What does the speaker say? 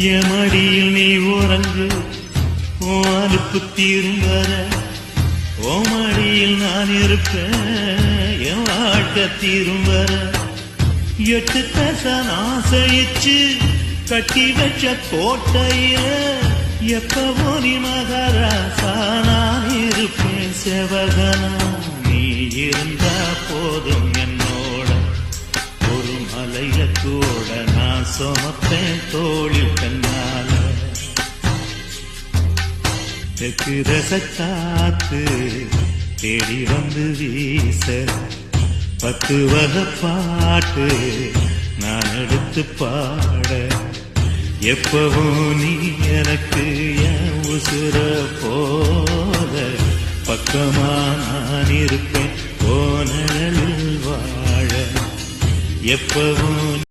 என் மடியில் நீ உறங்கு, உன் அலுப்பு தீரும் வர உன் மடியில் நான் இருப்பேன், என் வாழ்க்கை தீரும் வர. 8 தசன் ஆசைச்சு கட்டி வச்ச கோட்டையில எப்பவோ நீ மகாராசா நான் இருப்பேன் செவகனா. நீ இருந்தா போதும் என்னோட, ஒரு மலையில கூட நான் சுமப்பேன் தோளில் கண்ணால. தெற்கு ரசக்காத்து தேடி வந்து வீச 10 வகை பாட்டு நான் எடுத்து பாட. எப்பவும் நீ எனக்கு என் உசுர போல பக்கமா நான் இருப்பேன், போனலில் வாழ எப்பவும்.